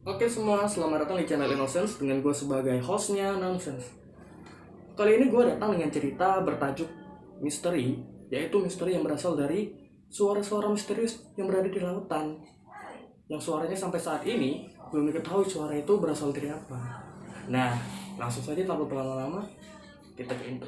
Oke semua, selamat datang di channel Innocence dengan gue sebagai hostnya Nonsense. Kali ini gue datang dengan cerita bertajuk misteri, yaitu misteri yang berasal dari suara-suara misterius yang berada di lautan. Yang suaranya sampai saat ini belum diketahui suara itu berasal dari apa. Nah, langsung saja tanpa berlama-lama, kita ke intro.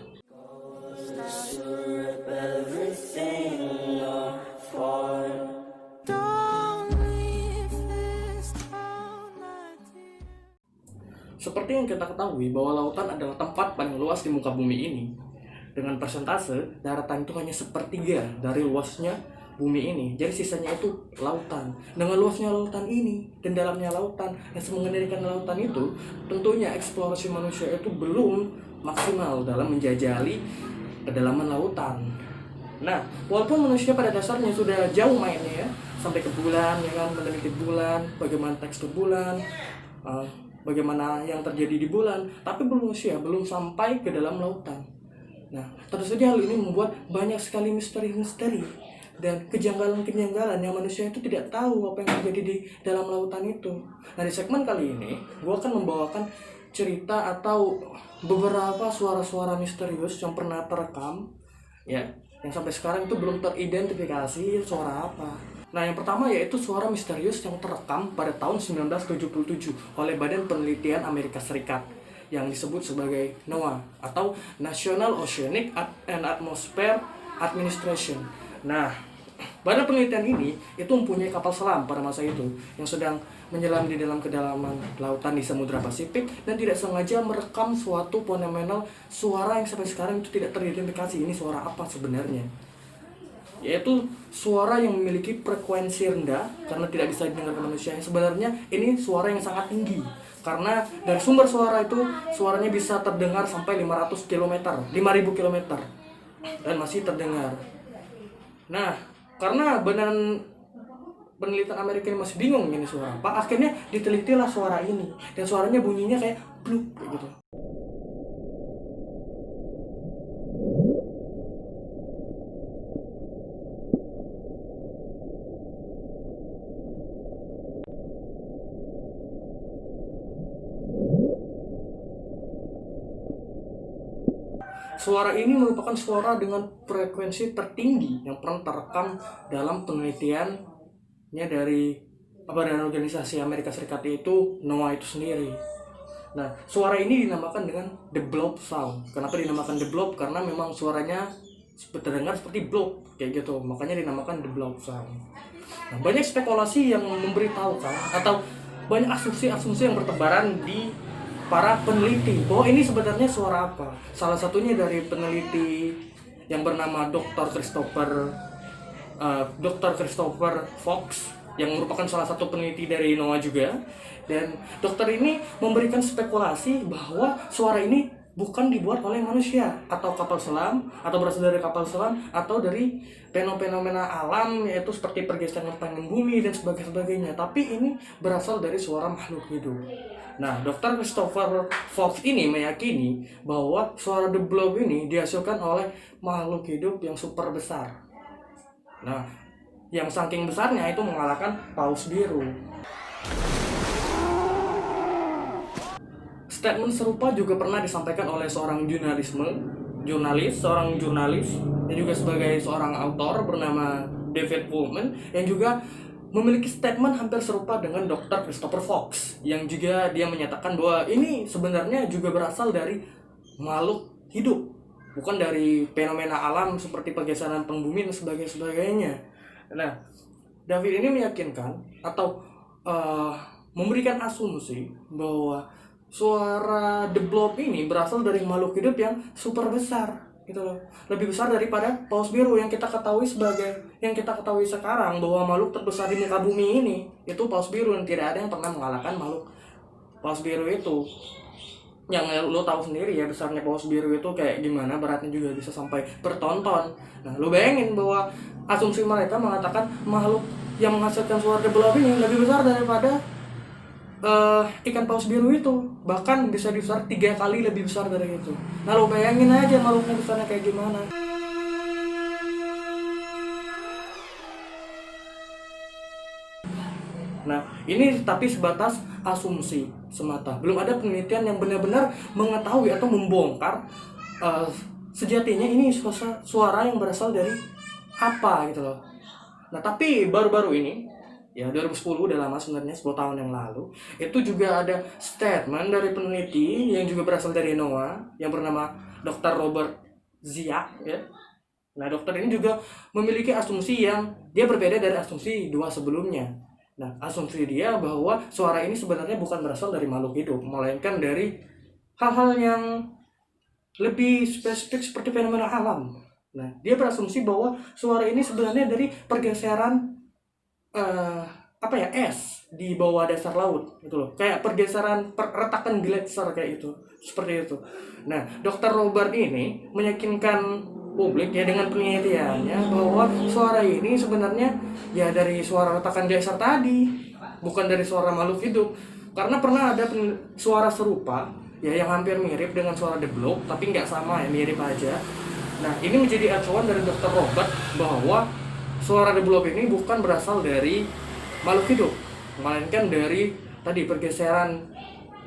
Seperti yang kita ketahui bahwa lautan adalah tempat paling luas di muka bumi ini. Dengan persentase, daratan itu hanya sepertiga dari luasnya bumi ini. Jadi sisanya itu lautan. Dengan luasnya lautan ini dan dalamnya lautan yang mengerikan lautan itu, tentunya eksplorasi manusia itu belum maksimal dalam menjajali kedalaman lautan. Nah, walaupun manusia pada dasarnya sudah jauh mainnya ya, sampai ke bulan, ya kan, meneliti bulan, bagaimana tekstur bulan, uh, bagaimana yang terjadi di bulan, tapi manusia belum sampai ke dalam lautan. Nah, tentu saja hal ini membuat banyak sekali misteri-misteri dan kejanggalan-kejanggalan yang manusia itu tidak tahu apa yang terjadi di dalam lautan itu. Nah, di segmen kali ini, gue akan membawakan cerita atau beberapa suara-suara misterius yang pernah terekam, ya, yang sampai sekarang itu belum teridentifikasi suara apa. Nah, yang pertama yaitu suara misterius yang terekam pada tahun 1977 oleh Badan Penelitian Amerika Serikat yang disebut sebagai NOAA atau National Oceanic and Atmospheric Administration. Nah, badan penelitian ini itu mempunyai kapal selam pada masa itu yang sedang menyelam di dalam kedalaman lautan di Samudra Pasifik dan tidak sengaja merekam suatu fenomenal suara yang sampai sekarang itu tidak teridentifikasi ini suara apa sebenarnya. Yaitu suara yang memiliki frekuensi rendah karena tidak bisa didengar manusia. Sebenarnya ini suara yang sangat tinggi karena dari sumber suara itu suaranya bisa terdengar sampai 500 km, 5000 km dan masih terdengar. Nah, karena badan penelitian Amerika ini masih bingung ini suara apa, akhirnya ditelitilah suara ini dan suaranya bunyinya kayak bluk kayak gitu. Suara ini merupakan suara dengan frekuensi tertinggi yang pernah terekam dalam penelitiannya dari badan organisasi Amerika Serikat yaitu NOAA itu sendiri. Nah, suara ini dinamakan dengan the blob sound. Kenapa dinamakan the blob? Karena memang suaranya terdengar seperti blob kayak gitu, makanya dinamakan the blob sound. Nah, banyak spekulasi yang memberitahukan atau banyak asumsi-asumsi yang bertebaran di para peneliti bahwa ini sebenarnya suara apa. Salah satunya dari peneliti yang bernama Dr. Christopher Fox yang merupakan salah satu peneliti dari NOAA juga. Dan dokter ini memberikan spekulasi bahwa suara ini bukan dibuat oleh manusia atau kapal selam atau berasal dari kapal selam atau dari fenomena alam yaitu seperti pergeseran lempeng bumi dan sebagainya, tapi ini berasal dari suara makhluk hidup. Nah, Dr. Christopher Fox ini meyakini bahwa suara The Blob ini dihasilkan oleh makhluk hidup yang super besar. Nah, yang saking besarnya itu mengalahkan paus biru. Statement serupa juga pernah disampaikan oleh seorang jurnalis, dan juga sebagai seorang autor bernama David Pullman yang juga memiliki statement hampir serupa dengan Dr. Christopher Fox yang juga dia menyatakan bahwa ini sebenarnya juga berasal dari makhluk hidup, bukan dari fenomena alam seperti pergeseran pengbumi dan sebagainya. Nah, David ini meyakinkan atau memberikan asumsi bahwa suara The Blob ini berasal dari makhluk hidup yang super besar gitu loh, lebih besar daripada paus biru yang kita ketahui sekarang bahwa makhluk terbesar di muka bumi ini itu paus biru, dan tidak ada yang pernah mengalahkan makhluk paus biru itu. Yang lo tahu sendiri ya besarnya paus biru itu kayak gimana, beratnya juga bisa sampai bertonton. Nah, lo bayangin bahwa asumsi mereka mengatakan makhluk yang menghasilkan suara The Blob ini lebih besar daripada ikan paus biru itu, bahkan bisa besar 3 kali lebih besar dari itu. Nah, lo bayangin aja makhluknya besarnya kayak gimana. Nah, ini tapi sebatas asumsi semata. Belum ada penelitian yang benar-benar mengetahui atau membongkar uh, sejatinya ini suara yang berasal dari apa gitu loh. Nah, tapi baru-baru ini, ya 2010 udah lama sebenarnya, 10 tahun yang lalu, itu juga ada statement dari peneliti yang juga berasal dari NOAA yang bernama Dr. Robert Ziak ya. Nah, dokter ini juga memiliki asumsi yang dia berbeda dari asumsi dua sebelumnya. Nah, asumsi dia bahwa suara ini sebenarnya bukan berasal dari makhluk hidup, melainkan dari hal-hal yang lebih spesifik seperti fenomena alam. Nah, dia berasumsi bahwa suara ini sebenarnya dari pergeseran eh, apa ya, es di bawah dasar laut gitu loh, kayak pergeseran retakan gletser kayak itu, seperti itu. Nah, dokter Robert ini meyakinkan publik ya dengan penelitiannya bahwa suara ini sebenarnya ya dari suara retakan gletser tadi, bukan dari suara makhluk hidup. Karena pernah ada suara serupa ya yang hampir mirip dengan suara The Blob, tapi nggak sama ya, mirip aja. Nah, ini menjadi acuan dari dokter Robert bahwa suara The Blob ini bukan berasal dari makhluk hidup, melainkan dari tadi pergeseran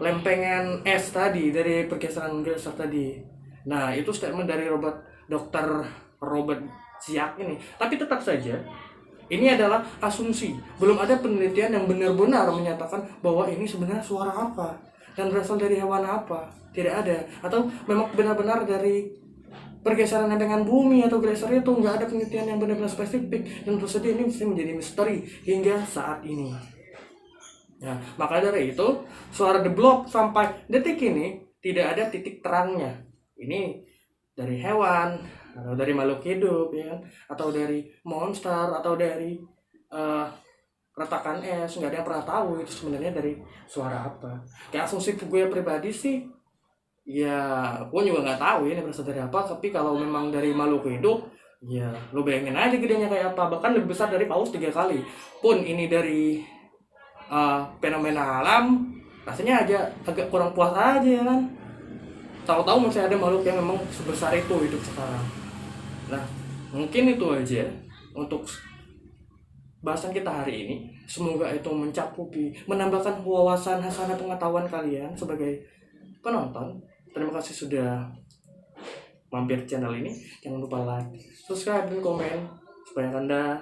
lempengan es tadi, dari pergeseran geser tadi. Nah, itu statement dari dokter Robert Ziak ini. Tapi tetap saja ini adalah asumsi. Belum ada penelitian yang benar-benar menyatakan bahwa ini sebenarnya suara apa dan berasal dari hewan apa. Tidak ada. Atau memang benar-benar dari pergeseran lempengan bumi atau geyser itu, nggak ada penelitian yang benar-benar spesifik. Dan tentu saja ini masih menjadi misteri hingga saat ini. Nah, maka dari itu suara The Blob sampai detik ini tidak ada titik terangnya. Ini dari hewan atau dari makhluk hidup ya, atau dari monster atau dari retakan es, nggak ada yang pernah tahu itu sebenarnya dari suara apa. Kayak asumsi gue pribadi sih, ya gue juga nggak tahu ini berasal dari apa. Tapi kalau memang dari makhluk hidup, ya lo bayangin aja gedenya kayak apa, bahkan lebih besar dari paus 3 kali. Pun ini dari fenomena alam, rasanya aja agak kurang puas aja ya kan. Tahu-tahu masih ada makhluk yang memang sebesar itu hidup sekarang. Nah, mungkin itu aja untuk bahasan kita hari ini. Semoga itu mencakupi, menambahkan wawasan hasanah pengetahuan kalian sebagai penonton. Terima kasih sudah mampir channel ini. Jangan lupa like, subscribe, dan komen supaya Anda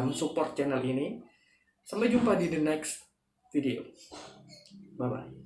support channel ini. Sampai jumpa di the next video. Bye bye.